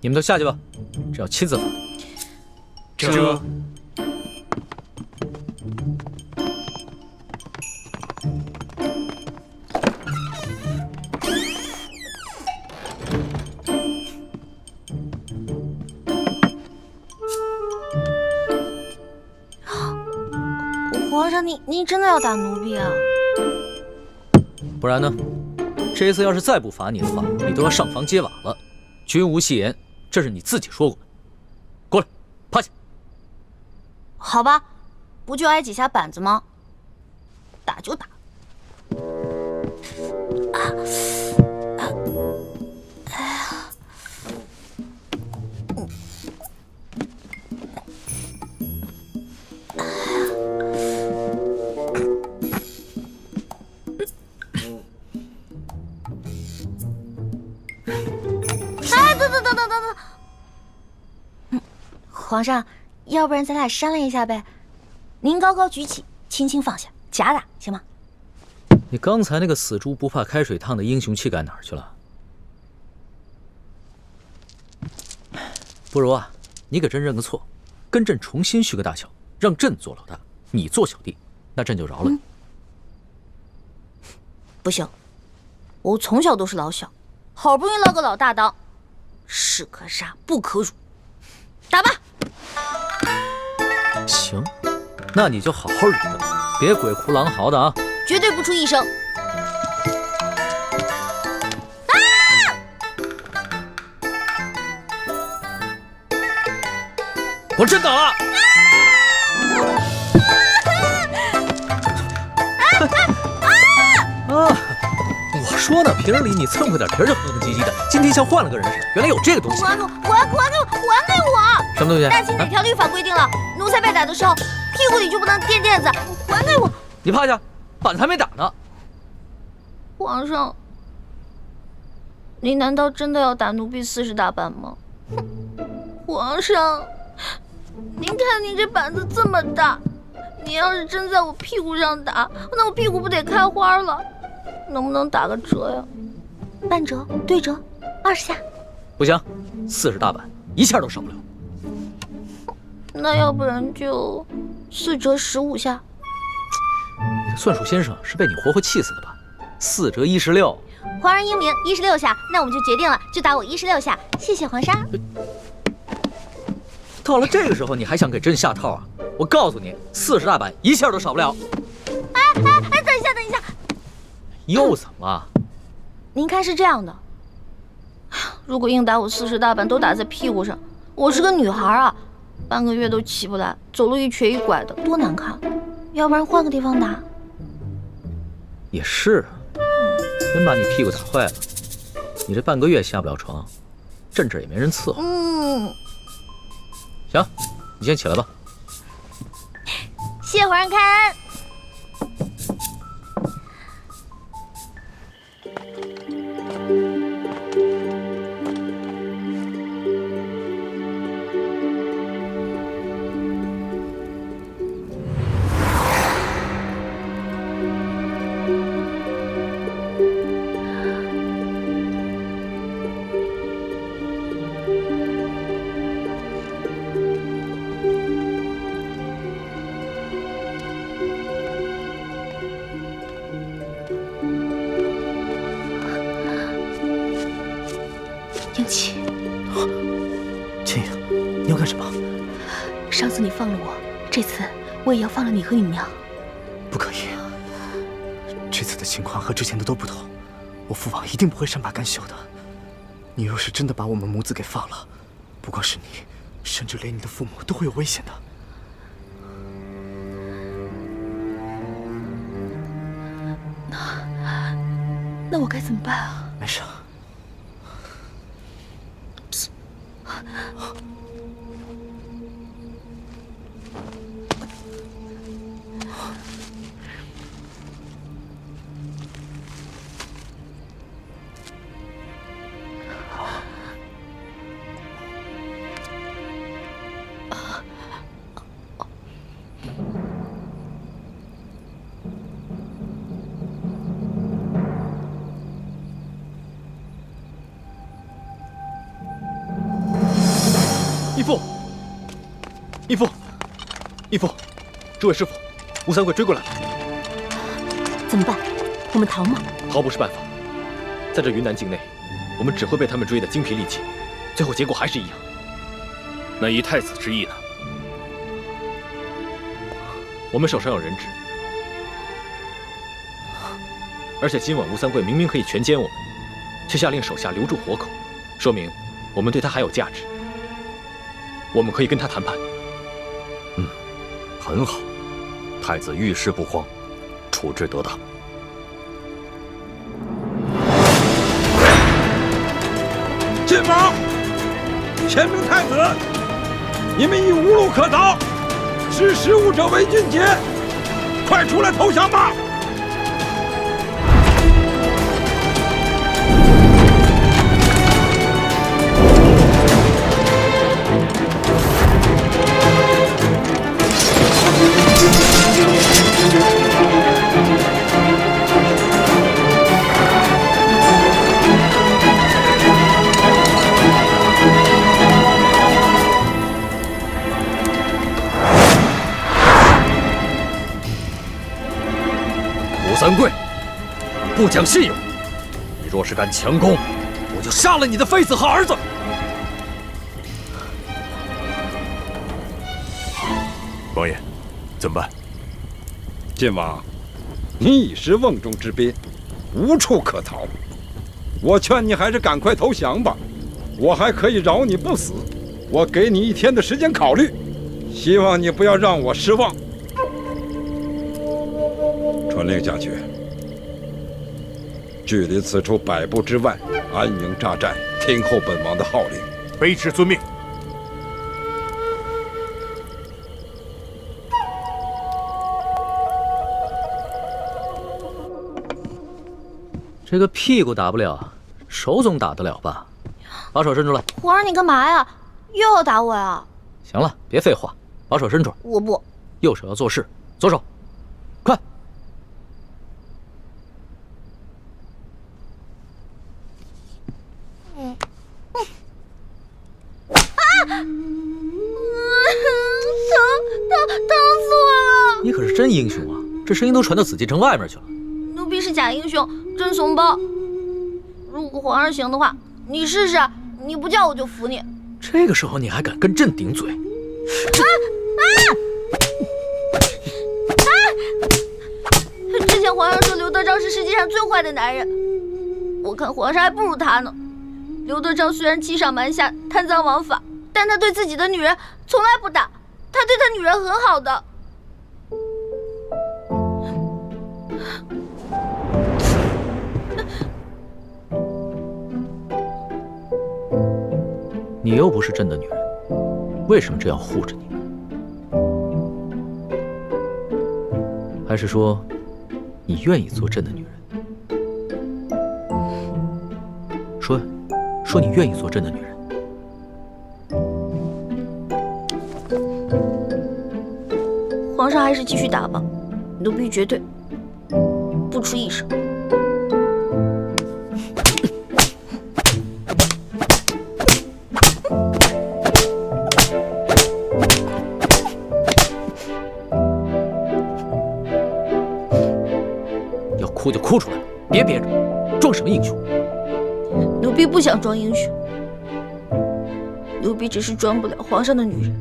你们都下去吧，这要亲自罚。这。皇上，您真的要打奴婢啊？不然呢？这次要是再不罚你的话，你都要上房揭瓦了。君无戏言，这是你自己说过的。过来，趴下。好吧，不就挨几下板子吗？打就打。皇上，要不然咱俩商量一下呗？您高高举起，轻轻放下，假打行吗？你刚才那个死猪不怕开水烫的英雄气概哪儿去了？不如啊，你给朕认个错，跟朕重新续个大小，让朕做老大，你做小弟，那朕就饶了你。不行，我从小都是老小，好不容易捞个老大当，士可杀不可辱。打吧。行，那你就好好忍着，别鬼哭狼嚎的啊！绝对不出一声。啊！我真打了！我说呢，平日里你蹭回点皮就哼哼唧唧的，今天像换了个人似的。原来有这个东西！还给我！什么东西？大清哪条律法规定了，奴才被打的时候，屁股里就不能垫垫子？还给我！你趴下，板子还没打呢。皇上，您难道真的要打奴婢40大板吗？皇上，您看您这板子这么大，你要是真在我屁股上打，那我屁股不得开花了？能不能打个折呀？半折、对折，20下。不行，40大板一下都少不了。那要不然就4折15下。你的算术先生是被你活活气死的吧？4折16。皇上英明，16下，那我们就决定了，就打我16下。谢谢皇上。到了这个时候，你还想给朕下套啊？我告诉你，40大板一下都少不了。哎，等一下，又怎么了？您看是这样的，如果硬打我40大板都打在屁股上，我是个女孩啊，半个月都起不来，走路一瘸一拐的，多难看。要不然换个地方打。也是，真把你屁股打坏了，你这半个月下不了床，朕这也没人伺候。行，你先起来吧。谢皇上开恩。英琪，千影，你要干什么？上次你放了我，这次我也要放了你和你娘。不可以，这次的情况和之前的都不同，我父王一定不会善罢甘休的。你若是真的把我们母子给放了，不光是你，甚至连你的父母都会有危险的。那我该怎么办啊？没事。义父，这位师傅，吴三桂追过来了。怎么办？我们逃吗？逃不是办法，在这云南境内，我们只会被他们追得精疲力尽，最后结果还是一样。那依太子之意呢？我们手上有人质，而且今晚吴三桂明明可以全歼我们，却下令手下留住活口，说明我们对他还有价值。我们可以跟他谈判。很好，太子遇事不慌，处置得当。晋王，千名太子，你们已无路可逃，识时务者为俊杰，快出来投降吧！吴三桂，不讲信用！你若是敢强攻，我就杀了你的妃子和儿子！王爷，怎么办？晋王，你已是瓮中之鳖，无处可逃。我劝你还是赶快投降吧，我还可以饶你不死。我给你1天的时间考虑，希望你不要让我失望。传令下去，距离此处100步之外安营扎寨，听候本王的号令。卑职遵命。这个屁股打不了，手总打得了吧？把手伸出来。皇上，你干嘛呀？又要打我呀？行了，别废话，把手伸出来。我不。右手要做事，左手，快！疼死我了！你可是真英雄啊，这声音都传到紫禁城外面去了。奴婢是假英雄，真怂包。如果皇上行的话，你试试，你不叫我就服你。这个时候你还敢跟朕顶嘴？之前皇上说刘德昭是世界上最坏的男人，我看皇上还不如他呢。刘德昭虽然欺上瞒下、贪赃枉法，但他对自己的女人从来不打，他对他女人很好的。你又不是朕的女人，为什么这样护着你？还是说，你愿意做朕的女人？说呀，说你愿意做朕的女人。皇上还是继续打吧，奴婢绝对不出一声。要哭就哭出来，别憋着，装什么英雄？奴婢不想装英雄，奴婢只是装不了皇上的女人。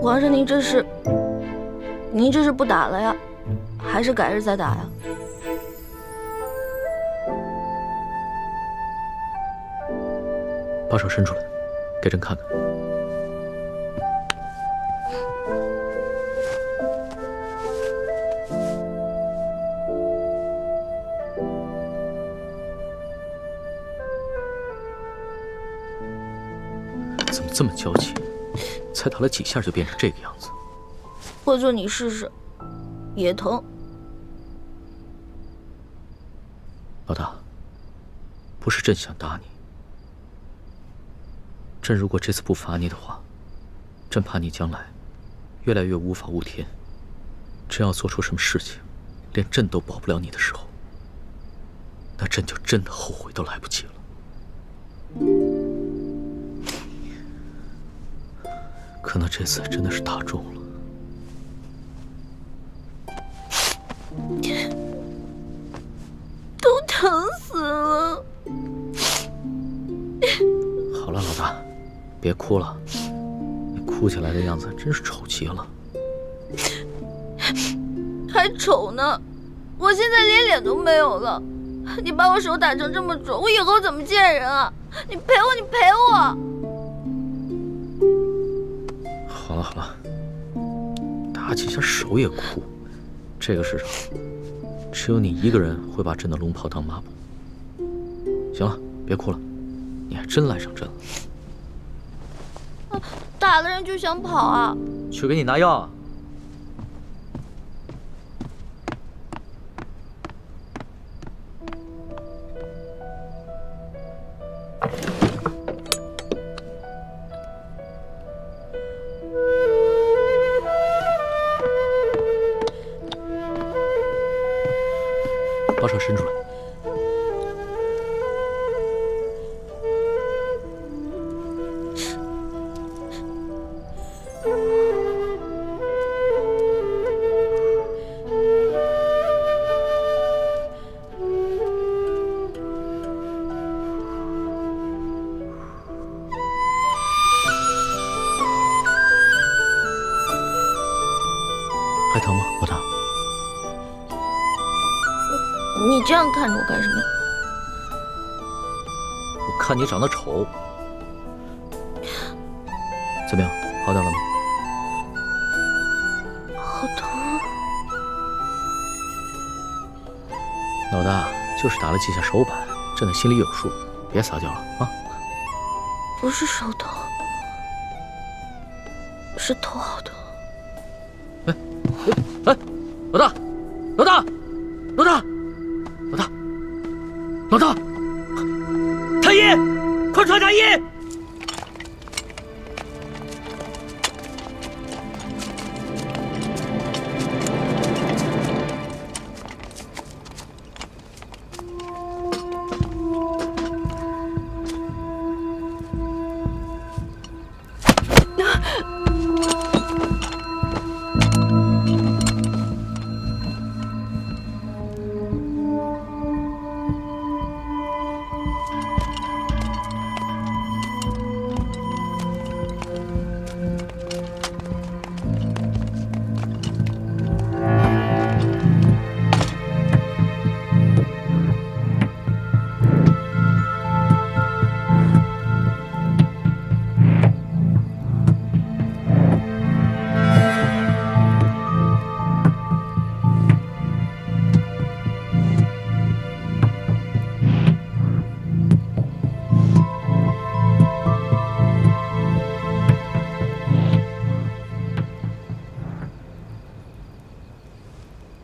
皇上，您这是不打了呀，还是改日再打呀？把手伸出来，给朕看看。怎么这么娇气？才打了几下就变成这个样子。或者你试试，也疼。老大，不是朕想打你，朕如果这次不罚你的话，朕怕你将来越来越无法无天，真要做出什么事情，连朕都保不了你的时候，那朕就真的后悔都来不及了。可能这次真的是打中了。都疼死了。好了，老大，别哭了，你哭起来的样子真是丑极了。还丑呢，我现在连脸都没有了。你把我手打成这么肿，我以后怎么见人啊？你赔我，你赔我！好了好了，打几下手也哭，这个世上只有你一个人会把朕的龙袍当抹布。行了，别哭了，你还真赖上朕了。打了人就想跑啊？去给你拿药啊。把手伸出来。还疼吗，老大？你这样看着我干什么？我看你长得丑。怎么样，好点了吗？好疼啊！老大就是打了几下手板，朕的心里有数，别撒娇了啊！不是手疼，是头好疼。哎，老大，老大，老大，老大，老大，太医，快传太医！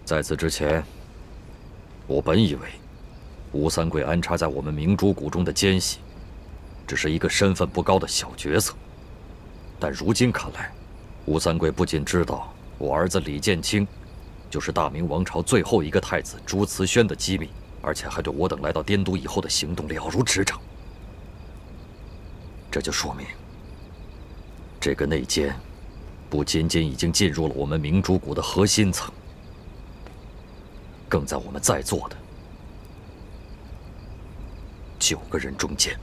在此之前，我本以为吴三桂安插在我们明珠谷中的奸细，只是一个身份不高的小角色。但如今看来，吴三桂不仅知道我儿子李建清就是大明王朝最后一个太子朱慈轩的机密，而且还对我等来到滇都以后的行动了如指掌。这就说明，这个内奸不仅仅已经进入了我们明珠谷的核心层，更在我们在座的9个人中间。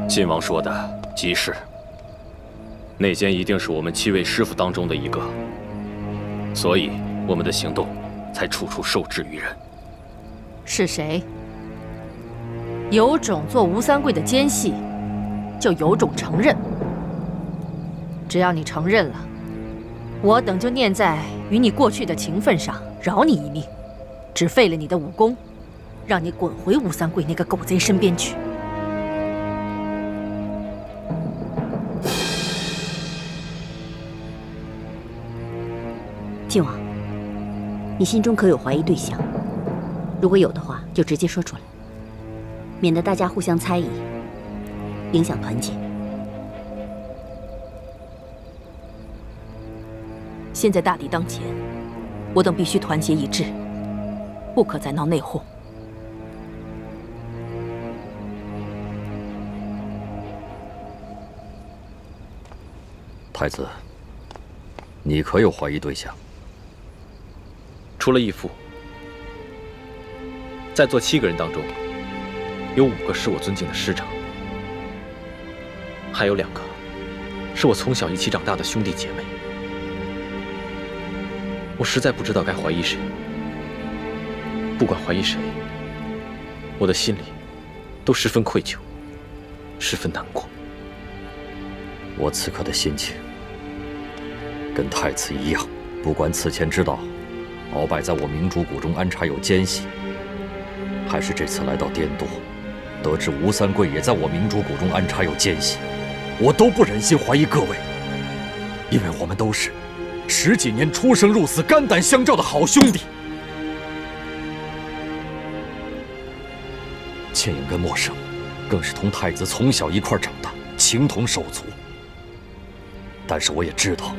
晋王说的极是，内奸一定是我们7位师傅当中的一个，所以我们的行动才处处受制于人。是谁？有种做吴三桂的奸细，就有种承认。只要你承认了，我等就念在与你过去的情分上，饶你一命，只废了你的武功，让你滚回吴三桂那个狗贼身边去。靖王，你心中可有怀疑对象？如果有的话，就直接说出来，免得大家互相猜疑，影响团结。现在大敌当前，我等必须团结一致，不可再闹内讧。太子，你可有怀疑对象？除了义父，在座7个人当中，有5个是我尊敬的师长，还有2个是我从小一起长大的兄弟姐妹。我实在不知道该怀疑谁。不管怀疑谁，我的心里都十分愧疚，十分难过。我此刻的心情跟太子一样，不管此前知道鳌拜在我明珠谷中安插有奸细，还是这次来到滇都，得知吴三桂也在我明珠谷中安插有奸细，我都不忍心怀疑各位，因为我们都是10几年出生入死、肝胆相照的好兄弟。倩影跟默笙，更是同太子从小一块长大，情同手足。但是我也知道，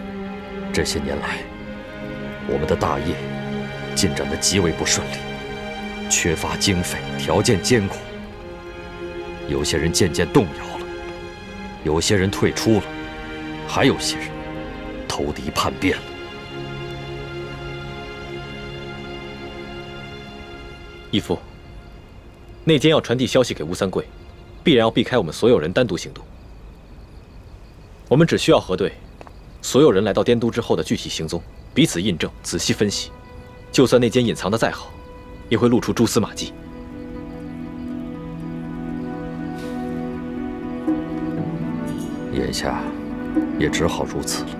这些年来，我们的大业进展得极为不顺利，缺乏经费，条件艰苦。有些人渐渐动摇了，有些人退出了，还有些人投敌叛变了。义父，内奸要传递消息给吴三桂，必然要避开我们所有人单独行动。我们只需要核对所有人来到滇都之后的具体行踪，彼此印证，仔细分析。就算内奸隐藏的再好，也会露出蛛丝马迹。眼下也只好如此了。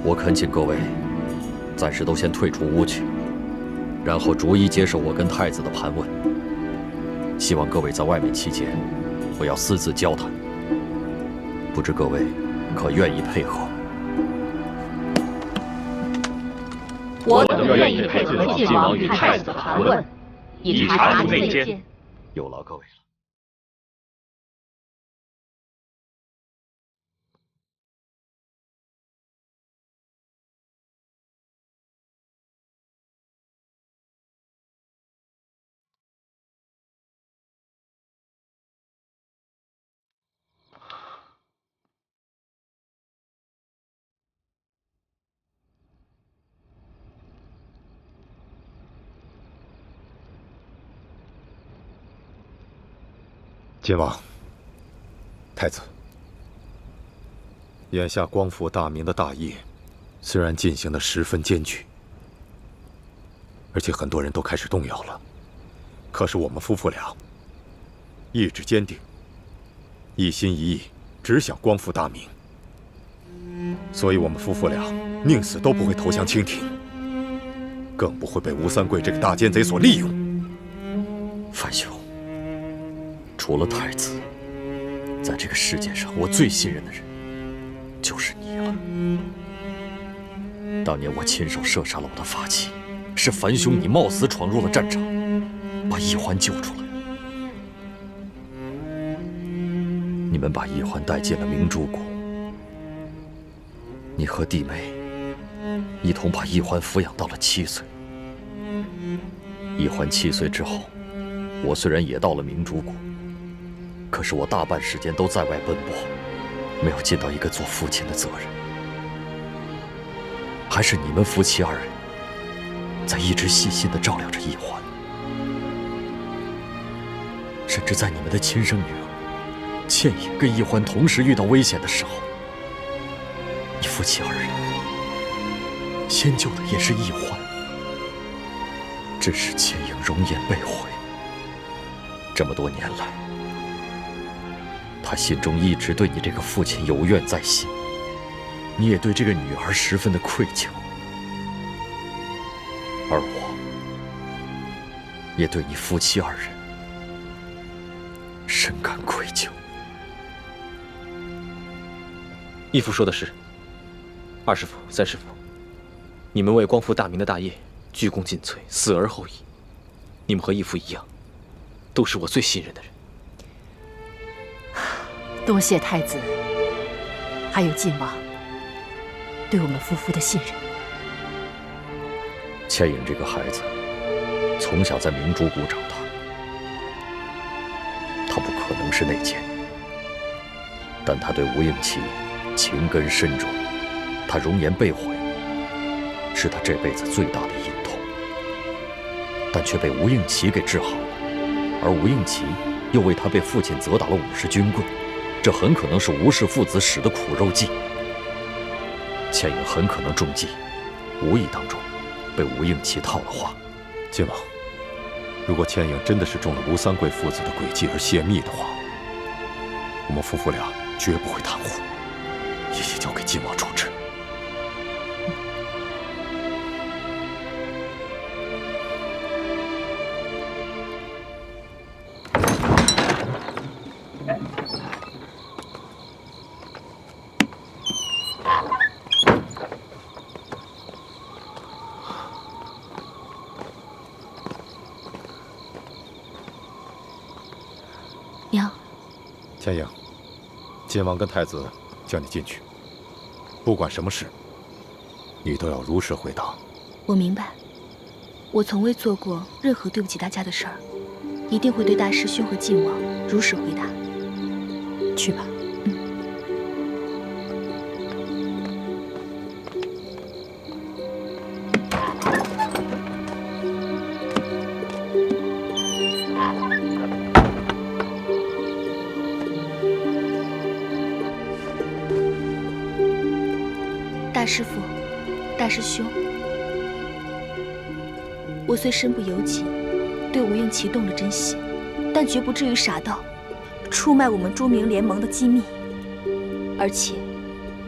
我恳请各位暂时都先退出屋去，然后逐一接受我跟太子的盘问。希望各位在外面期间不要私自交谈，不知各位可愿意配合？我等愿意配合晋王与太子的盘问，以查出内奸。有劳各位了。晋王，太子，眼下光复大明的大业，虽然进行得十分艰巨，而且很多人都开始动摇了，可是我们夫妇俩意志坚定，一心一意，只想光复大明，所以我们夫妇俩宁死都不会投降清廷，更不会被吴三桂这个大奸贼所利用。范兄，除了太子，在这个世界上我最信任的人就是你了。当年我亲手射杀了我的发妻，是樊兄你冒死闯入了战场，把易欢救出来。你们把易欢带进了明珠谷，你和弟妹一同把易欢抚养到了7岁。易欢7岁之后，我虽然也到了明珠谷，可是我大半时间都在外奔波，没有尽到一个做父亲的责任。还是你们夫妻2人在一直细心地照料着易欢，甚至在你们的亲生女儿倩影跟易欢同时遇到危险的时候，你夫妻2人先救的也是易欢，只是倩影容颜被毁。这么多年来，他心中一直对你这个父亲有怨在心，你也对这个女儿十分的愧疚，而我也对你夫妻2人深感愧疚。义父说的是，二师傅、三师傅，你们为光复大明的大业鞠躬尽瘁，死而后已。你们和义父一样，都是我最信任的人。多谢太子，还有晋王对我们夫妇的信任。倩影这个孩子，从小在明珠谷长大，他不可能是内奸，但他对吴应奇情根深重，他容颜被毁，是他这辈子最大的隐痛，但却被吴应奇给治好了，而吴应奇又为他被父亲责打了50军棍，这很可能是吴氏父子使的苦肉计。倩影很可能中计，无意当中被吴应奇套了话。晋王，如果倩影真的是中了吴三桂父子的诡计而泄密的话，我们夫妇俩绝不会袒护，一切交给晋王处置。娘，倩影，晋王跟太子叫你进去，不管什么事，你都要如实回答。我明白，我从未做过任何对不起大家的事儿，一定会对大师兄和晋王如实回答。去吧。大师父，大师兄，我虽身不由己，对吴应奇动了真心，但绝不至于傻到出卖我们朱明联盟的机密。而且，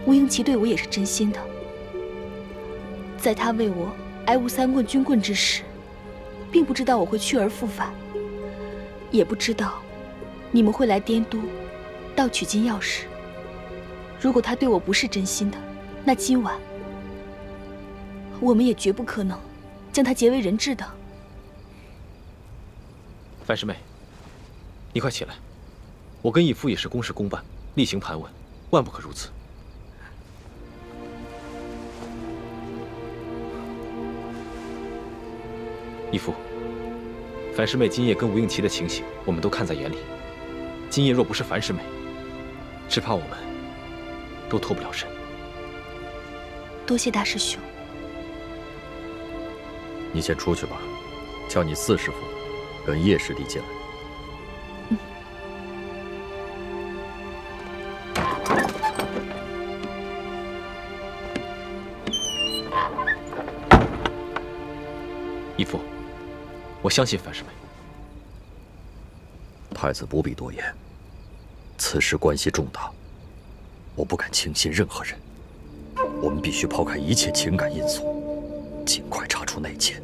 吴应奇对我也是真心的。在他为我挨吴三棍军棍之时，并不知道我会去而复返，也不知道你们会来滇都盗取金钥匙。如果他对我不是真心的，那今晚我们也绝不可能将他结为人质的。樊师妹，你快起来！我跟义父也是公事公办，例行盘问，万不可如此。义父，樊师妹今夜跟吴应奇的情形，我们都看在眼里。今夜若不是樊师妹，只怕我们都脱不了身。多谢大师兄。你先出去吧，叫你四师傅跟叶师弟进来。义父，我相信樊师妹。太子不必多言，此事关系重大，我不敢轻信任何人。我们必须抛开一切情感因素，尽快查出内奸。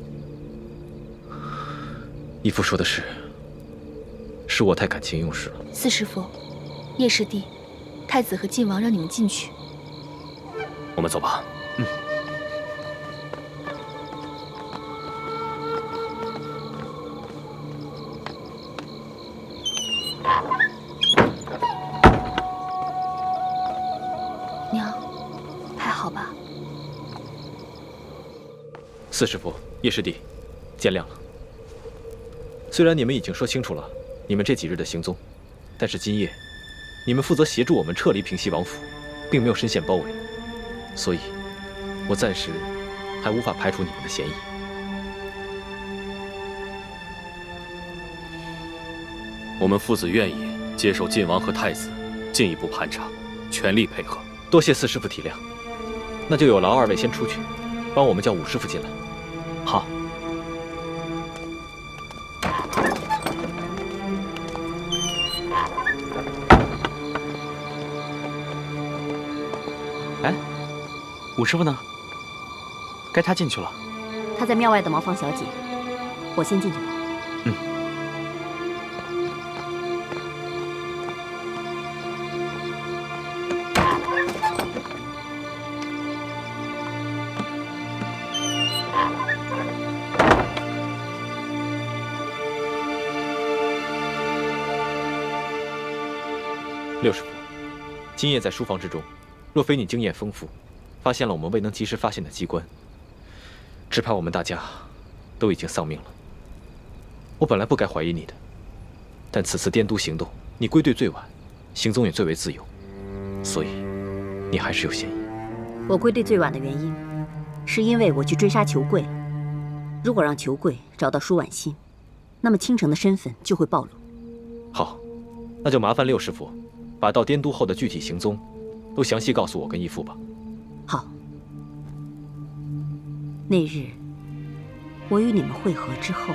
义父说的是我太感情用事了。四师傅，叶师弟，太子和晋王让你们进去。我们走吧。娘，还好吧？四师傅，叶师弟，见谅了。虽然你们已经说清楚了你们这几日的行踪，但是今夜你们负责协助我们撤离平西王府，并没有深陷包围，所以，我暂时还无法排除你们的嫌疑。我们父子愿意接受晋王和太子进一步盘查，全力配合。多谢四师傅体谅，那就有劳二位先出去，帮我们叫武师傅进来。好。哎，武师傅呢？该他进去了。他在庙外等茅房小姐，我先进去吧。六师傅，今夜在书房之中，若非你经验丰富，发现了我们未能及时发现的机关，只怕我们大家都已经丧命了。我本来不该怀疑你的，但此次滇都行动，你归队最晚，行踪也最为自由，所以你还是有嫌疑。我归队最晚的原因，是因为我去追杀裘贵了。如果让裘贵找到舒婉心，那么倾城的身份就会暴露。好，那就麻烦六师傅，把到滇都后的具体行踪，都详细告诉我跟义父吧。好。那日，我与你们会合之后，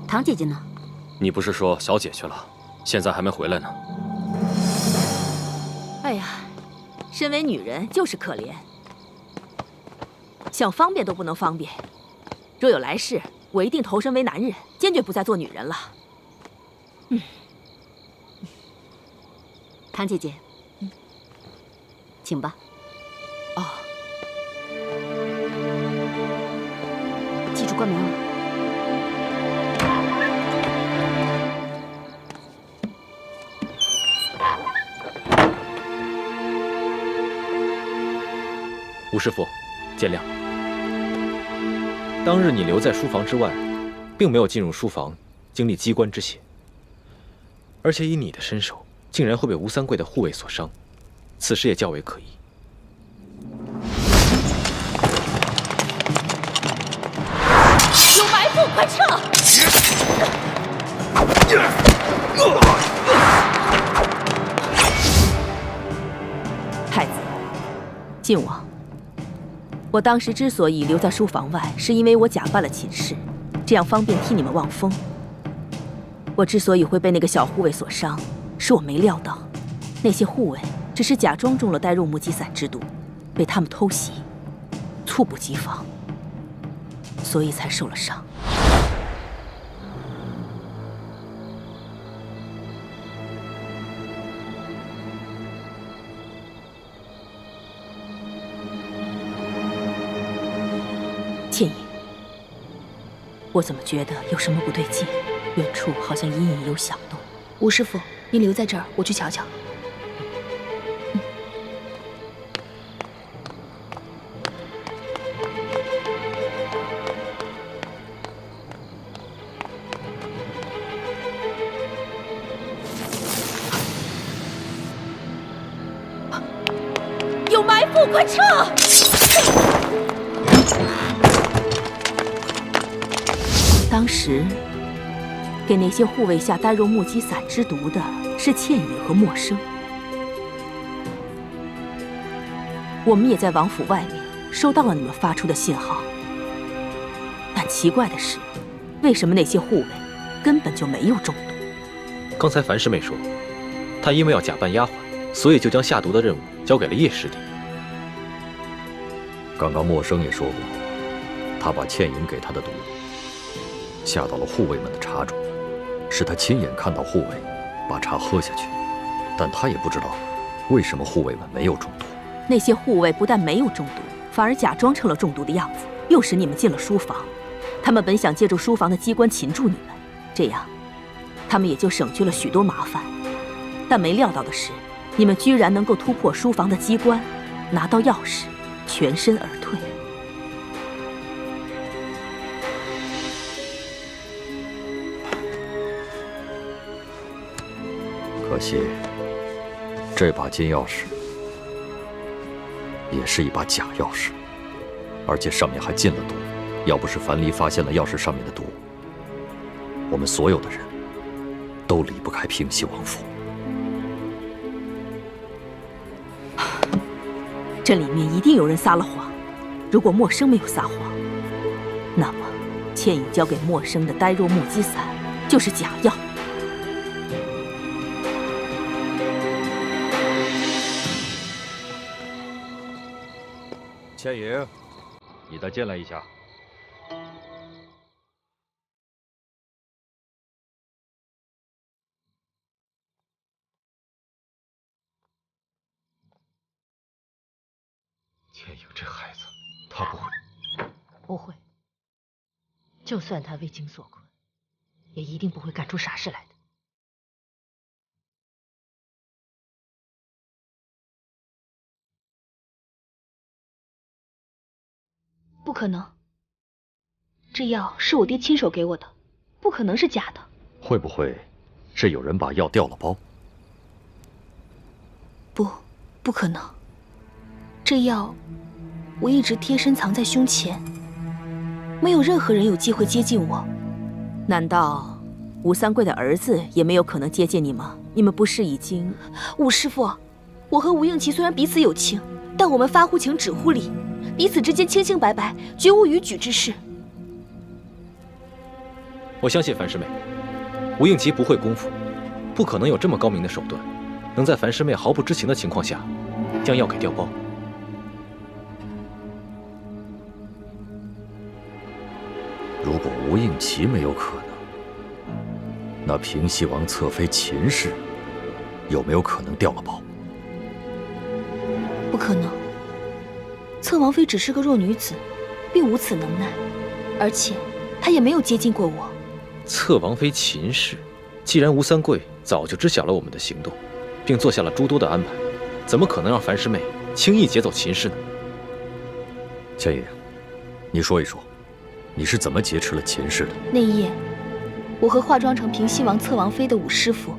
唐姐姐呢？你不是说小姐去了，现在还没回来呢？哎呀，身为女人就是可怜，想方便都不能方便。若有来世，我一定投身为男人，坚决不再做女人了。唐姐姐，请吧。哦，记住关门哦。吴师傅，见谅。当日你留在书房之外，并没有进入书房经历机关之险，而且以你的身手，竟然会被吴三桂的护卫所伤，此事也较为可疑。有埋伏，快撤！太子，晋王。我当时之所以留在书房外，是因为我假扮了秦氏，这样方便替你们望风。我之所以会被那个小护卫所伤，是我没料到，那些护卫只是假装中了呆肉目击散之毒，被他们偷袭，猝不及防，所以才受了伤。倩影，我怎么觉得有什么不对劲？远处好像隐隐有响动。吴师傅，您留在这儿，我去瞧瞧。有埋伏，快撤！当时给那些护卫下呆肉目击散之毒的是倩影和默生，我们也在王府外面收到了你们发出的信号。但奇怪的是，为什么那些护卫根本就没有中毒？刚才樊师妹说，她因为要假扮丫鬟，所以就将下毒的任务交给了叶师弟。刚刚默生也说过，他把倩影给他的毒下到了护卫们的茶中，是他亲眼看到护卫把茶喝下去，但他也不知道为什么护卫们没有中毒。那些护卫不但没有中毒，反而假装成了中毒的样子，诱使你们进了书房。他们本想借助书房的机关擒住你们，这样他们也就省去了许多麻烦。但没料到的是，你们居然能够突破书房的机关，拿到钥匙，全身而退。可惜，这把金钥匙也是一把假钥匙，而且上面还进了毒。要不是樊离发现了钥匙上面的毒，我们所有的人都离不开平西王府。这里面一定有人撒了谎。如果默生没有撒谎，那么倩影交给默生的呆肉目击散就是假药。倩影，你再进来一下。天颖这孩子，他不会。不会。就算他为情所困，也一定不会干出傻事来的。不可能，这药是我爹亲手给我的，不可能是假的。会不会是有人把药调了包？不可能。这药我一直贴身藏在胸前，没有任何人有机会接近我。难道吴三桂的儿子也没有可能接近你吗？你们不是已经……吴师傅，我和吴应奇虽然彼此有情，但我们发乎情，止乎礼，彼此之间清清白白，绝无逾矩之事。我相信樊师妹，吴应奇不会功夫，不可能有这么高明的手段，能在樊师妹毫不知情的情况下将药给调包。如果吴应奇没有可能，那平西王侧妃秦氏有没有可能调了包？不可能，侧王妃只是个弱女子，并无此能耐，而且她也没有接近过我。侧王妃秦氏，既然吴三桂早就知晓了我们的行动，并做下了诸多的安排，怎么可能让樊师妹轻易劫走秦氏呢？千影，你说一说，你是怎么劫持了秦氏的？那一夜，我和化妆成平西王侧王妃的武师傅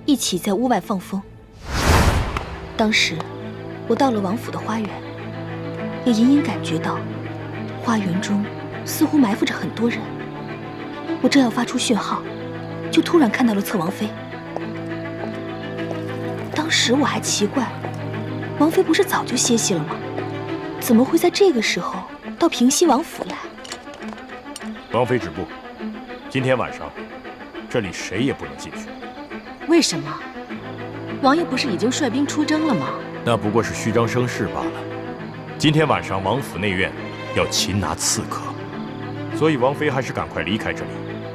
一起在屋外放风。当时我到了王府的花园，也隐隐感觉到花园中似乎埋伏着很多人。我正要发出讯号，就突然看到了侧王妃。当时我还奇怪，王妃不是早就歇息了吗？怎么会在这个时候到平西王府来？王妃止步，今天晚上这里谁也不能进去。为什么？王爷不是已经率兵出征了吗？那不过是虚张声势罢了。今天晚上王府内院要擒拿刺客，所以王妃还是赶快离开这里，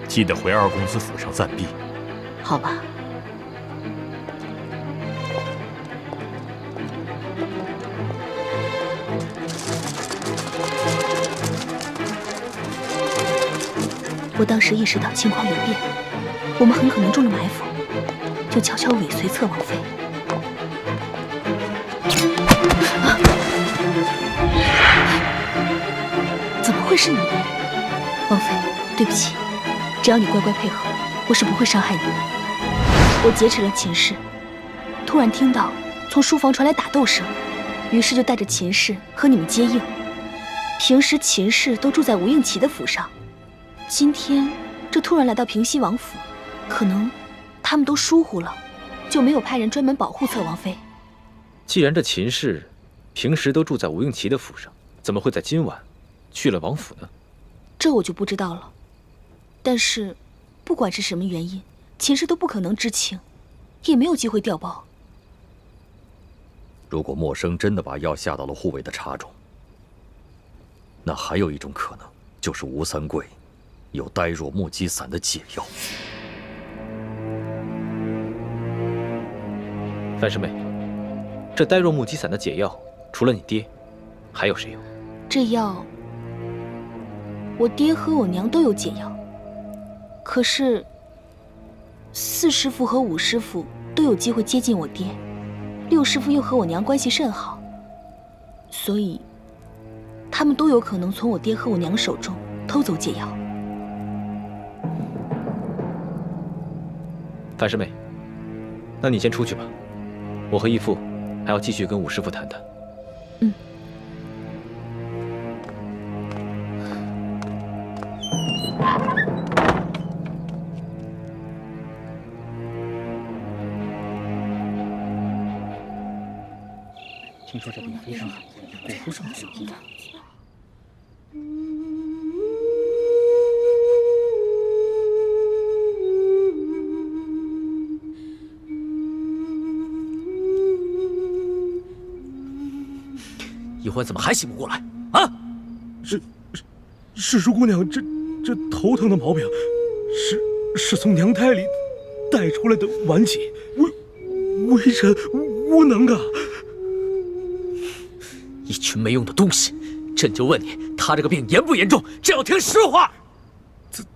记得回二公子府上暂避。好吧。我当时意识到情况有变，我们很可能中了埋伏，就悄悄尾随侧王妃。怎么会是你？王妃，对不起，只要你乖乖配合，我是不会伤害你的。我劫持了秦氏，突然听到从书房传来打斗声，于是就带着秦氏和你们接应。平时秦氏都住在吴应奇的府上，今天这突然来到平西王府，可能他们都疏忽了，就没有派人专门保护侧王妃。既然这秦氏平时都住在吴应奇的府上，怎么会在今晚去了王府呢？这我就不知道了。但是不管是什么原因，秦氏都不可能知情，也没有机会调包。如果默笙真的把药下到了护卫的茶中，那还有一种可能，就是吴三桂有呆若木鸡散的解药。樊师妹，这呆若木鸡散的解药，除了你爹，还有谁有？这药，我爹和我娘都有解药，可是4师傅和5师傅都有机会接近我爹，6师傅又和我娘关系甚好，所以他们都有可能从我爹和我娘手中偷走解药。樊师妹，那你先出去吧，我和义父还要继续跟5师傅谈谈。嗯。听说这边非常好，古书上有记载。一会怎么还醒不过来啊？是淑姑娘，这头疼的毛病，是从娘胎里带出来的顽疾，微臣无能啊！一群没用的东西。朕就问你，他这个病严不严重？朕要听实话。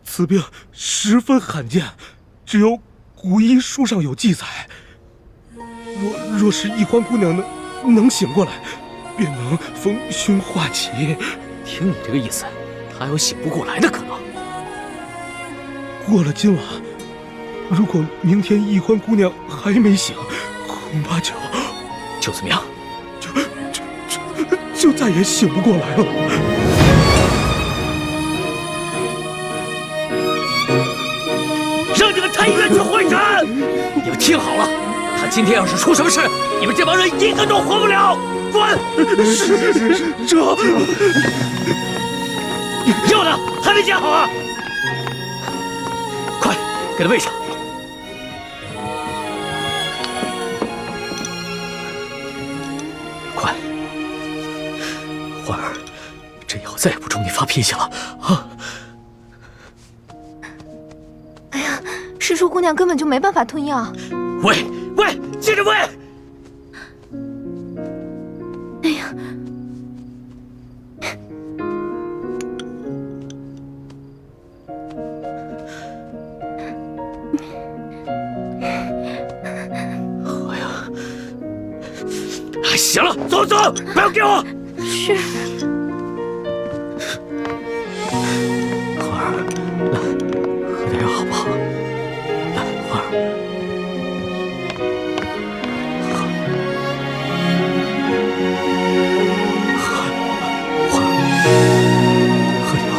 此病十分罕见，只有古医书上有记载。若是易欢姑娘能醒过来，便能逢凶化吉。听你这个意思，他有醒不过来的可能。过了今晚，如果明天易欢姑娘还没醒，恐怕就怎么样？就再也醒不过来了。让你们太医院去会诊！你们听好了，他今天要是出什么事，你们这帮人一个都活不了！滚！这药呢？还没煎好啊！快，给他喂上。快，欢儿，朕以后再也不冲你发脾气了啊！哎呀，师叔姑娘根本就没办法吞药。喂，接着喂！哎呀！行了，走，不要给我。是。欢儿，来，喝点药好不好？来，欢儿，喝，欢儿，喝点药。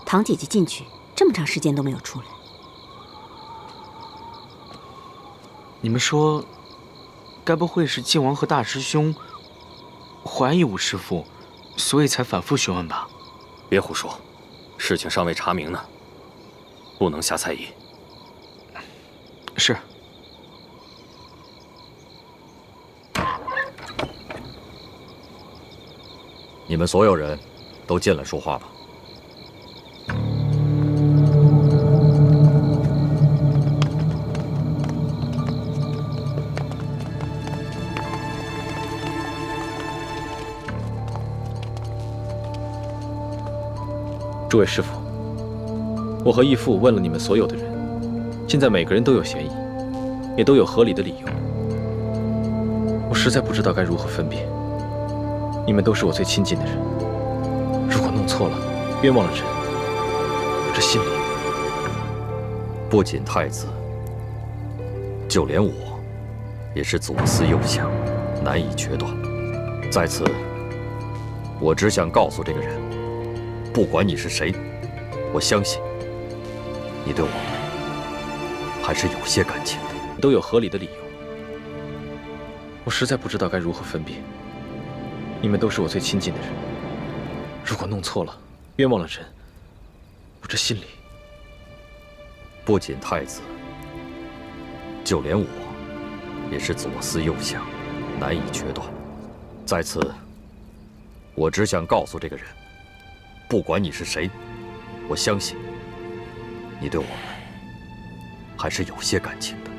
堂姐姐进去这么长时间都没有出来，你们说，该不会是靖王和大师兄怀疑武师父，所以才反复询问吧？别胡说，事情尚未查明呢，不能瞎猜疑。是。你们所有人都进来说话吧。诸位师傅，我和义父问了你们所有的人，现在每个人都有嫌疑，也都有合理的理由。我实在不知道该如何分辨。你们都是我最亲近的人，如果弄错了，冤枉了朕，我这心里……不仅太子，就连我，也是左思右想，难以决断。在此，我只想告诉这个人。不管你是谁，我相信你对我们还是有些感情的，都有合理的理由。我实在不知道该如何分辨。你们都是我最亲近的人，如果弄错了，冤枉了朕，我这心里……不仅太子，就连我，也是左思右想，难以决断。在此，我只想告诉这个人。不管你是谁，我相信你对我们还是有些感情的。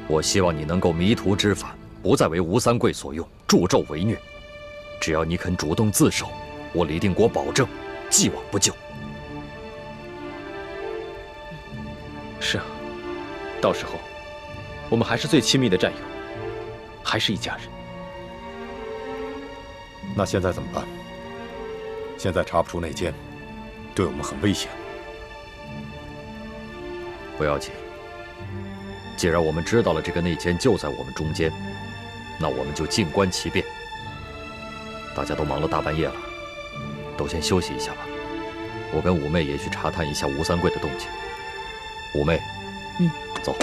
我希望你能够迷途知返，不再为吴三桂所用，助纣为虐。只要你肯主动自首，我李定国保证既往不咎。是啊，到时候我们还是最亲密的战友，还是一家人。那现在怎么办？现在查不出内奸，对我们很危险。不要紧，既然我们知道了这个内奸就在我们中间，那我们就静观其变。大家都忙了大半夜了，都先休息一下吧。我跟五妹也去查探一下吴三桂的动静。五妹，走。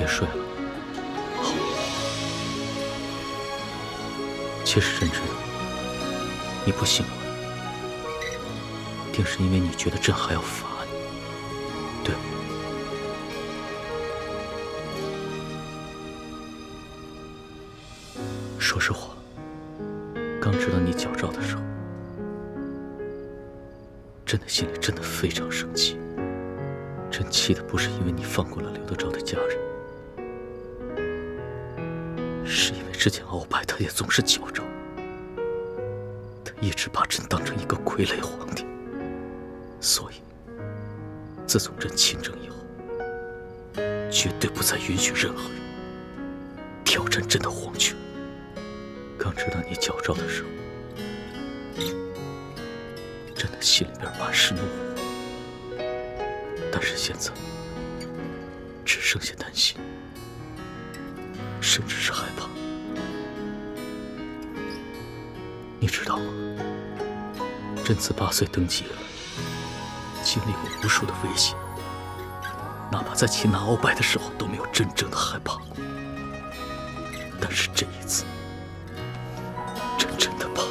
别睡了。好。其实朕知道，你不信我，定是因为你觉得朕还要罚你，对吗？说实话，刚知道你矫诏的时候，朕的心里真的非常生气。朕气的不是因为你放过了刘德昭的家人，是因为之前鳌拜他也总是矫诏，他一直把朕当成一个傀儡皇帝，所以自从朕亲政以后，绝对不再允许任何人挑战朕的皇权。刚知道你矫诏的时候，朕的心里边满是怒火，但是现在只剩下担心，甚至是害怕。你知道吗？朕自8岁登基以来，经历过无数的危险，哪怕在擒拿鳌拜的时候都没有真正的害怕过。但是这一次，朕真的怕了。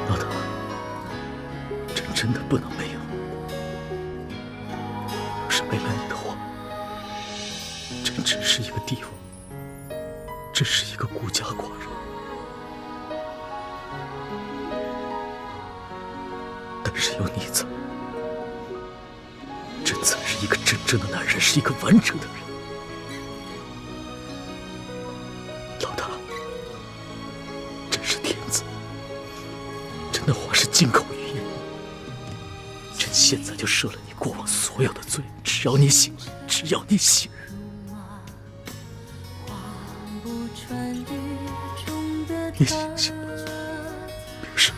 老大，朕真的不能没有。要是没了你的话，朕只是一个帝王，只是一个孤家寡人。但是有你在，朕才是一个真正的男人，是一个完整的人。老大，朕是天子，朕的话是金口玉言。朕现在就赦了你过往所有的罪，只要你醒来，只要你醒来。你醒醒吧，别睡。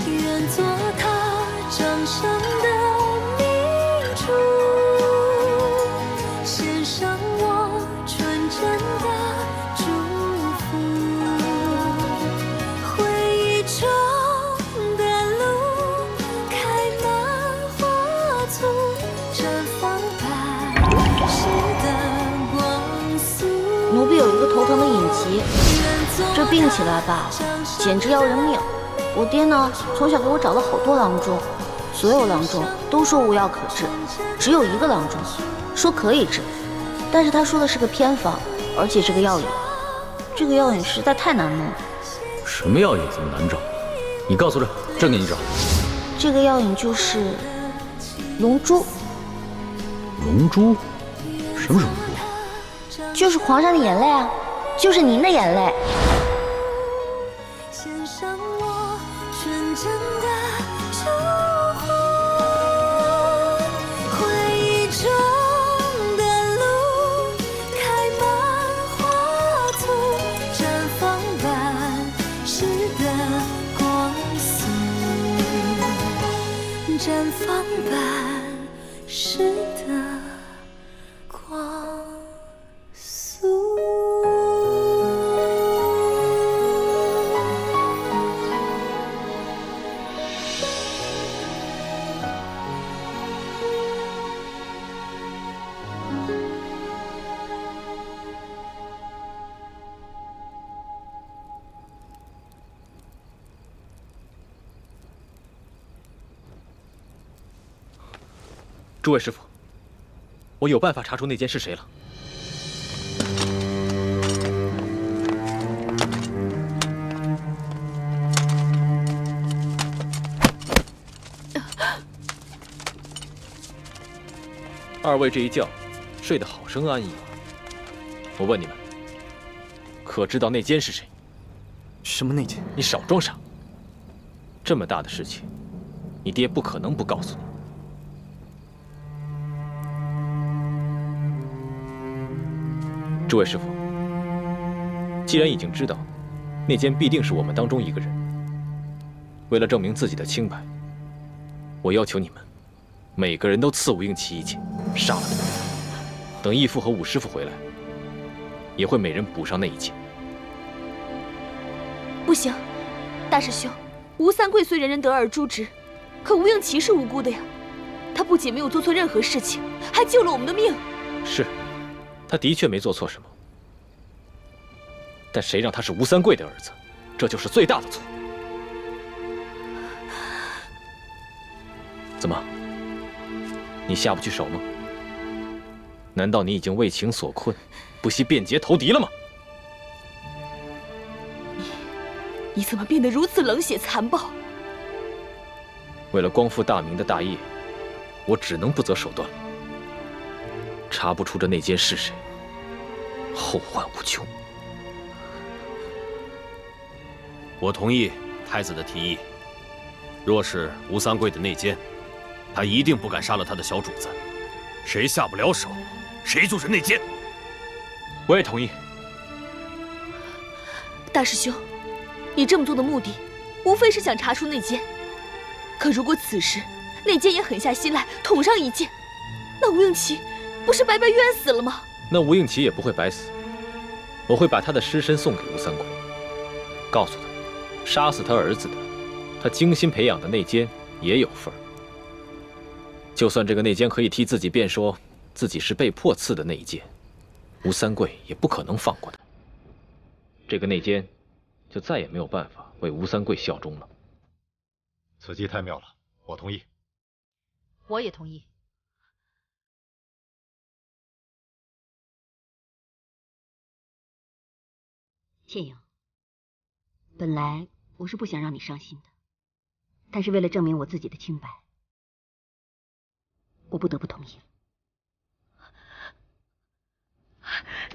愿做他掌上的明珠，献上我纯真的祝福。回忆中的路开满花簇，绽放百世的光速。奴婢有一个头疼的隐疾，这病起来吧，简直要人命。我爹呢，从小给我找了好多郎中，所有郎中都说无药可治，只有一个郎中说可以治，但是他说的是个偏方，而且是个药引。这个药引实在太难弄了。什么药引这么难找？你告诉朕，朕给你找。这个药引就是龙珠。龙珠？什么是龙珠？就是皇上的眼泪啊，就是您的眼泪。绽放般诗的光速。诸位师傅，我有办法查出内奸是谁了。二位这一觉睡得好生安逸啊！我问你们，可知道内奸是谁？什么内奸？你少装傻！这么大的事情，你爹不可能不告诉你。诸位师傅，既然已经知道内奸必定是我们当中一个人，为了证明自己的清白，我要求你们每个人都赐吴应奇一剑。杀了他。等义父和武师傅回来，也会每人补上那一剑。不行，大师兄，吴三桂虽人人得而诛之，可吴应奇是无辜的呀。他不仅没有做错任何事情，还救了我们的命。是，他的确没做错什么。但谁让他是吴三桂的儿子，这就是最大的错。怎么，你下不去手吗？难道你已经为情所困，不惜变节投敌了吗？你怎么变得如此冷血残暴？为了光复大明的大业，我只能不择手段了。查不出这内奸是谁，后患无穷。我同意太子的提议。若是吴三桂的内奸，他一定不敢杀了他的小主子。谁下不了手，谁就是内奸。我也同意。大师兄，你这么做的目的，无非是想查出内奸。可如果此时内奸也狠下心来捅上一剑，那吴应奇不是白白冤死了吗？那吴应奇也不会白死。我会把他的尸身送给吴三桂，告诉他，杀死他儿子的，他精心培养的内奸也有份儿。就算这个内奸可以替自己辩说自己是被迫刺的内奸，吴三桂也不可能放过他。这个内奸就再也没有办法为吴三桂效忠了。此计太妙了，我同意。我也同意。倩影，本来我是不想让你伤心的，但是为了证明我自己的清白，我不得不同意了。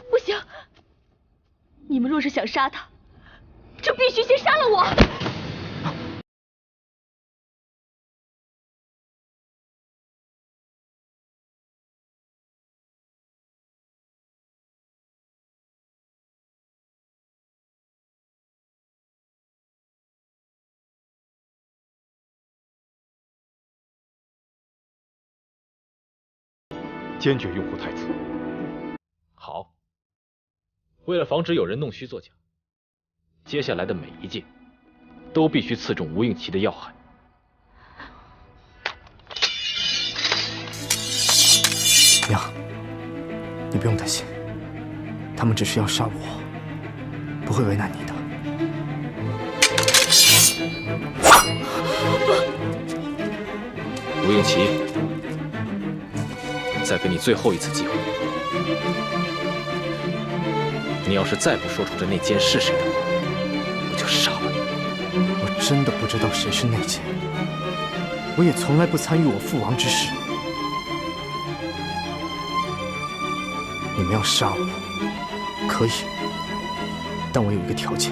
不行，你们若是想杀他，就必须先杀了我。坚决拥护太子。好，为了防止有人弄虚作假，接下来的每一剑都必须刺中吴应奇的要害。娘，你不用担心，他们只是要杀我，不会为难你的。吴应奇，再给你最后一次机会，你要是再不说出这内奸是谁的话，我就杀了你。我真的不知道谁是内奸，我也从来不参与我父王之事。你们要杀我，可以，但我有一个条件：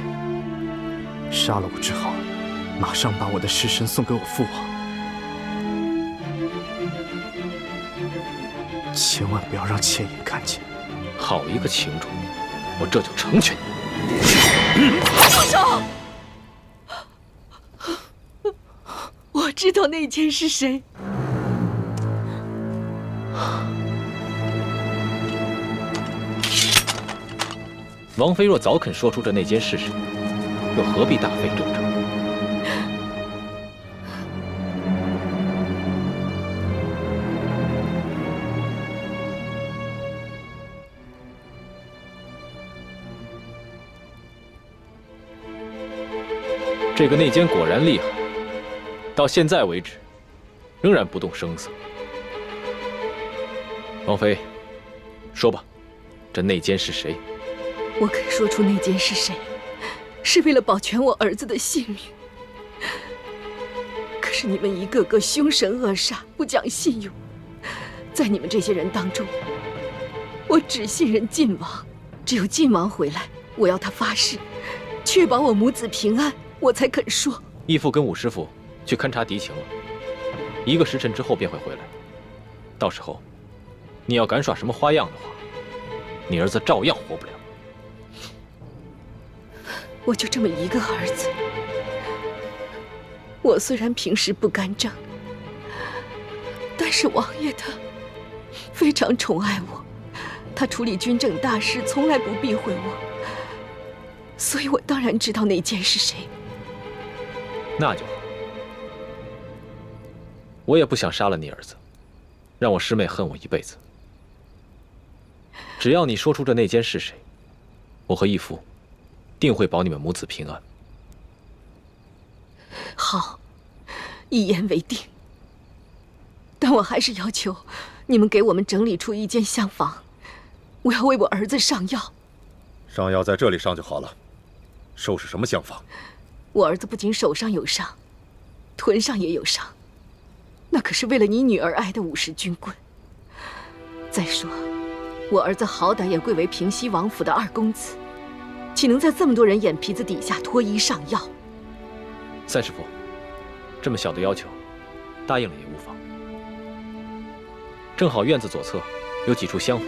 杀了我之后，马上把我的尸身送给我父王。千万不要让倩影看见。好一个情主，我这就成全你。住手！我知道内奸是谁。王妃若早肯说出这内奸是谁，又何必大费周章？这个内奸果然厉害，到现在为止，仍然不动声色。王妃，说吧，这内奸是谁？我肯说出内奸是谁，是为了保全我儿子的性命。可是你们一个个凶神恶煞，不讲信用，在你们这些人当中，我只信任晋王。只有晋王回来，我要他发誓，确保我母子平安，我才肯说。义父跟武师傅去勘察敌情了，1个时辰之后便会回来。到时候，你要敢耍什么花样的话，你儿子照样活不了。我就这么一个儿子，我虽然平时不干政，但是王爷他非常宠爱我，他处理军政大事从来不避讳我，所以我当然知道那奸是谁。那就好。我也不想杀了你儿子，让我师妹恨我一辈子。只要你说出这内奸是谁，我和义父定会保你们母子平安。好，一言为定。但我还是要求你们给我们整理出一间厢房，我要为我儿子上药。上药在这里上就好了，收拾什么厢房？我儿子不仅手上有伤，臀上也有伤，那可是为了你女儿挨的50军棍。再说，我儿子好歹也贵为平西王府的2公子，岂能在这么多人眼皮子底下脱衣上药？三师傅，这么小的要求，答应了也无妨。正好院子左侧有几处厢房，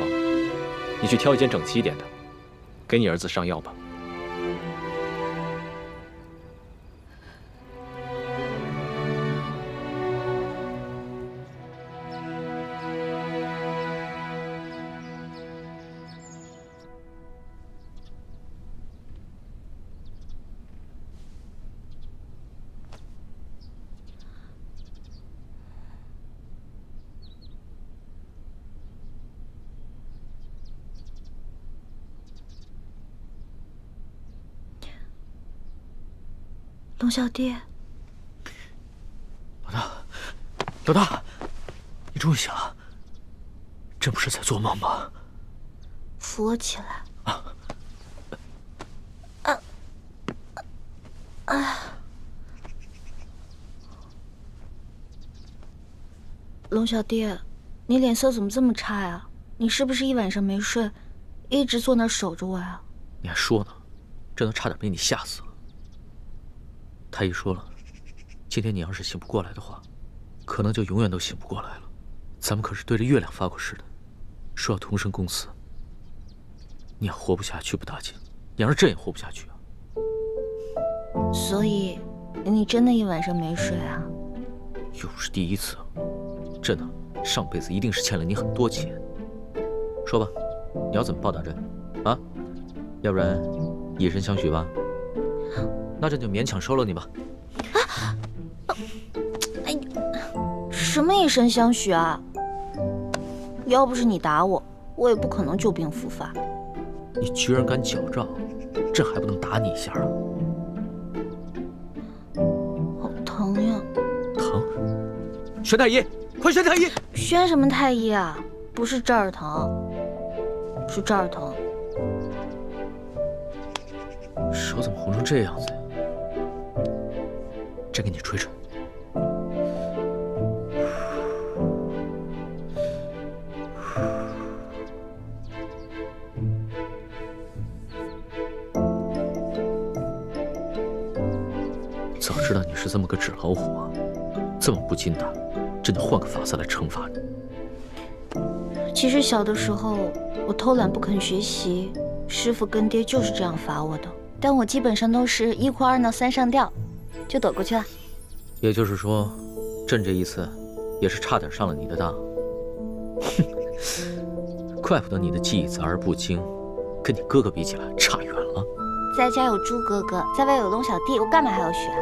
你去挑一间整齐一点的，给你儿子上药吧。龙小弟，老大，你终于醒了，真不是在做梦吧？扶我起来。龙小弟，你脸色怎么这么差呀？你是不是一晚上没睡，一直坐那儿守着我呀？你还说呢，真的差点被你吓死了。太医说了，今天你要是醒不过来的话，可能就永远都醒不过来了。咱们可是对着月亮发过誓的，说要同生共死。你要活不下去不打紧，你要是朕也活不下去啊。所以，你真的一晚上没睡啊？又不是第一次，朕呢，上辈子一定是欠了你很多钱。说吧，你要怎么报答朕啊？要不然以身相许吧。那朕就勉强收了你吧。哎，什么以身相许啊？要不是你打我，我也不可能旧病复发。你居然敢矫诏，朕还不能打你一下啊？好疼呀！疼？宣太医，快宣太医！宣什么太医啊？不是这儿疼，是这儿疼。手怎么红成这样子呀？朕给你吹吹。早知道你是这么个纸老虎啊，这么不经打，朕就换个法子来惩罚你。其实小的时候，我偷懒不肯学习，师傅跟爹就是这样罚我的。但我基本上都是1哭2闹3上吊，就躲过去了。也就是说，朕这一次也是差点上了你的当。哼，怪不得你的技艺杂而不精，跟你哥哥比起来差远了。在家有猪哥哥，在外有龙小弟，我干嘛还要学啊？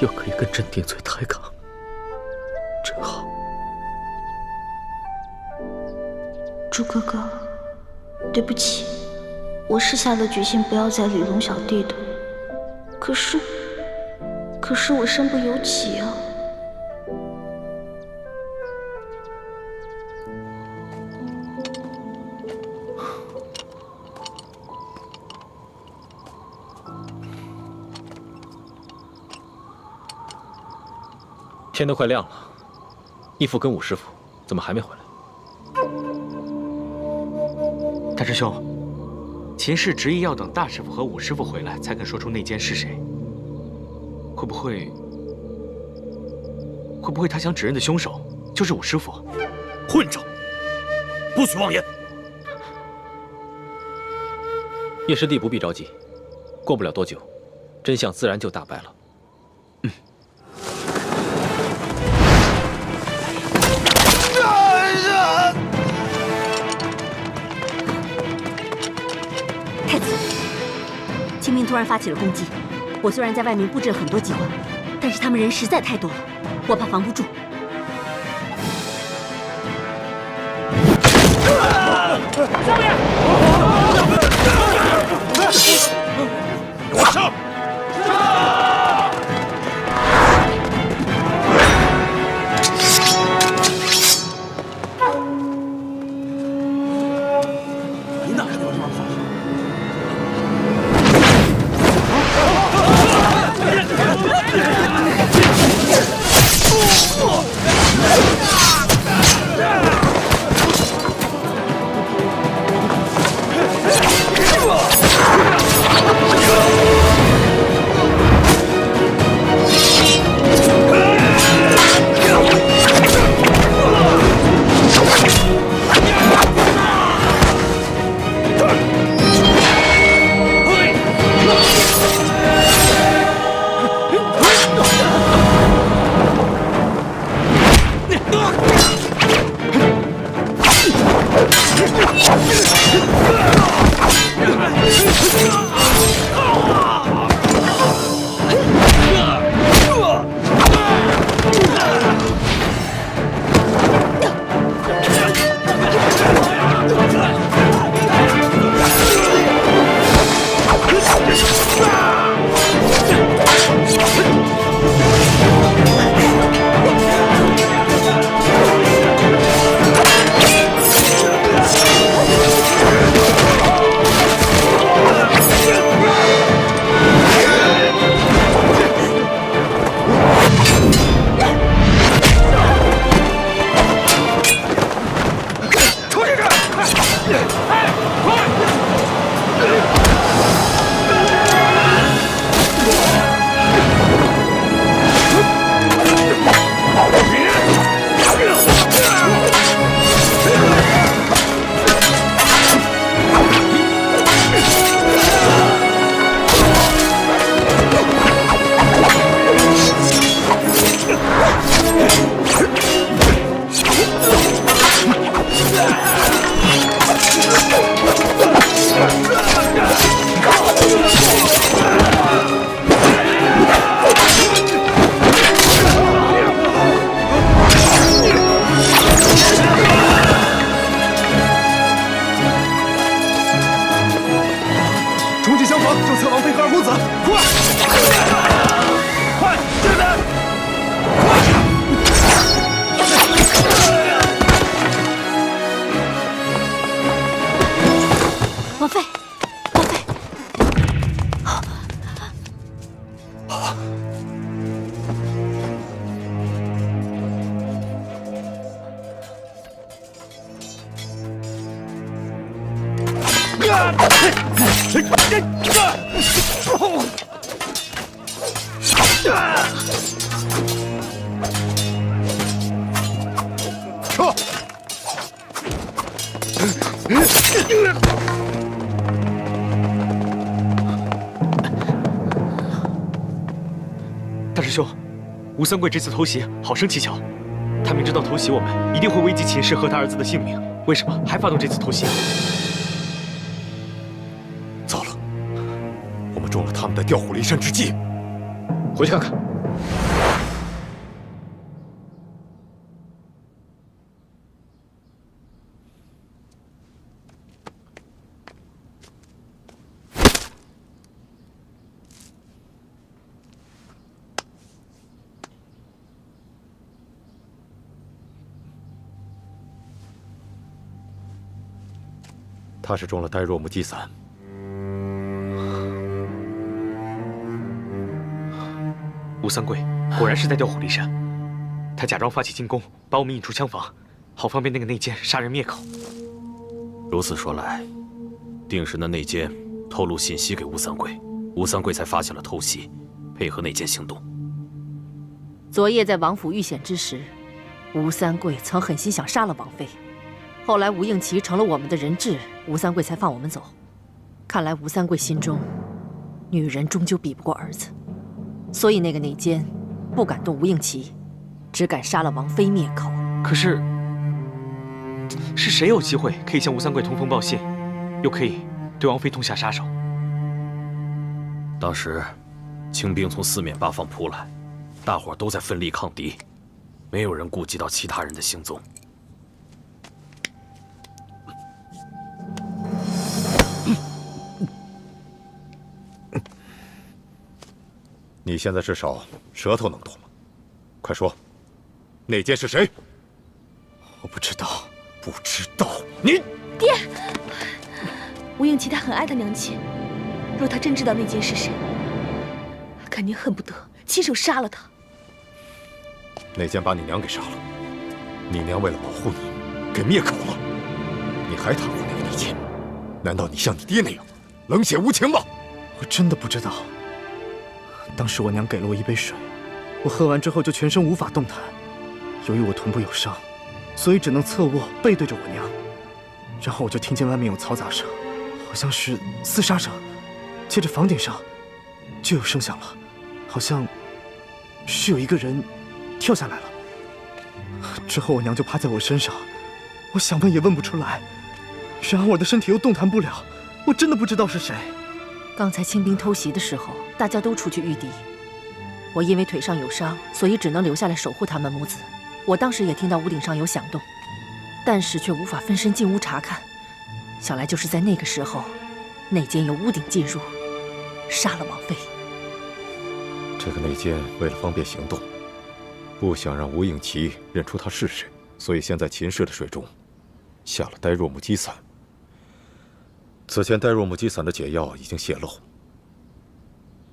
又可以跟朕顶嘴抬杠，真好。猪哥哥，对不起，我是下了决心不要再理龙小弟的。可是我身不由己啊。天都快亮了，义父跟武师傅怎么还没回来？大师兄，秦氏执意要等大师傅和五师傅回来才肯说出内奸是谁。会不会他想指认的凶手就是五师傅？混账！不许妄言！叶师弟不必着急，过不了多久，真相自然就大白了。太子，清兵突然发起了攻击。我虽然在外面布置了很多计划，但是他们人实在太多了，我怕防不住。上面！给我上！你哪看到这玩意儿？大师兄，吴三桂这次偷袭好生蹊跷，他明知道偷袭我们一定会危及秦氏和他儿子的性命，为什么还发动这次偷袭？糟了，我们中了他们的调虎离山之计。回去看看。他是中了呆若木鸡散。吴三桂果然是在调虎离山，他假装发起进攻，把我们引出枪房，好方便那个内奸杀人灭口。如此说来，定是那内奸透露信息给吴三桂，吴三桂才发现了偷袭，配合内奸行动。昨夜在王府遇险之时，吴三桂曾狠心想杀了王妃，后来吴应奇成了我们的人质，吴三桂才放我们走。看来吴三桂心中，女人终究比不过儿子，所以那个内奸不敢动吴应奇，只敢杀了王妃灭口。可是，是谁有机会可以向吴三桂通风报信，又可以对王妃痛下杀手？当时，清兵从四面八方扑来，大伙都在奋力抗敌，没有人顾及到其他人的行踪。你现在至少舌头能动了，快说，内奸是谁？我不知道，不知道。你爹，吴应奇他很爱他娘亲，若他真知道内奸是谁，肯定恨不得亲手杀了他。内奸把你娘给杀了，你娘为了保护你，给灭口了，你还袒护那个内奸？难道你像你爹那样冷血无情吗？我真的不知道。当时我娘给了我一杯水，我喝完之后就全身无法动弹。由于我臀部有伤，所以只能侧卧背对着我娘。然后我就听见外面有嘈杂声，好像是厮杀声。接着房顶上就有声响了，好像是有一个人跳下来了。之后我娘就趴在我身上，我想问也问不出来。然而我的身体又动弹不了，我真的不知道是谁。刚才清兵偷袭的时候，大家都出去御敌，我因为腿上有伤，所以只能留下来守护他们母子。我当时也听到屋顶上有响动，但是却无法分身进屋查看。想来就是在那个时候，内奸由屋顶进入，杀了王妃。这个内奸为了方便行动，不想让吴应奇认出他是谁，所以先在秦氏的水中下了呆若木鸡散。此前呆若木鸡散的解药已经泄露，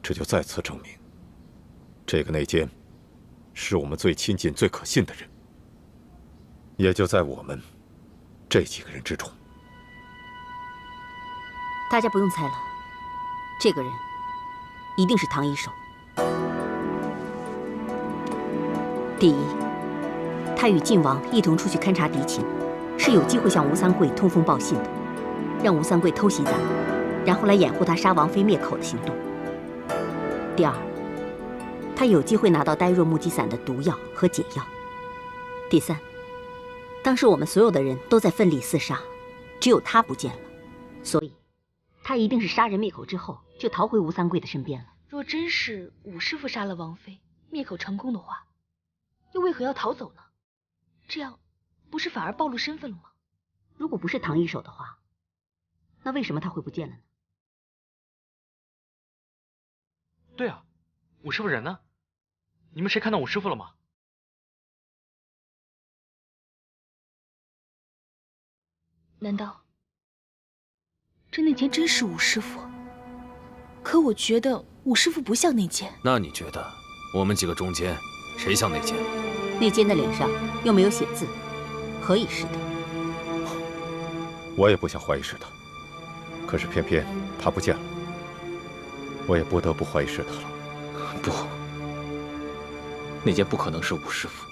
这就再次证明，这个内奸是我们最亲近、最可信的人，也就在我们这几个人之中。大家不用猜了，这个人一定是唐一手。第一，他与晋王一同出去勘察敌情，是有机会向吴三桂通风报信的，让吴三桂偷袭咱们，然后来掩护他杀王妃灭口的行动。第二，他有机会拿到呆若木鸡散的毒药和解药。第三，当时我们所有的人都在奋力厮杀，只有他不见了，所以他一定是杀人灭口之后就逃回吴三桂的身边了。若真是武师傅杀了王妃，灭口成功的话，又为何要逃走呢？这样不是反而暴露身份了吗？如果不是唐一手的话，那为什么他会不见了呢？对啊，武师傅人呢？你们谁看到武师傅了吗？难道这内奸真是武师傅？可我觉得武师傅不像内奸。那你觉得我们几个中间谁像内奸？内奸的脸上又没有写字，何以是他？我也不想怀疑是他，可是偏偏他不见了，我也不得不怀疑是他了。不，内奸不可能是武师傅。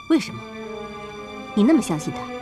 为什么？你那么相信他？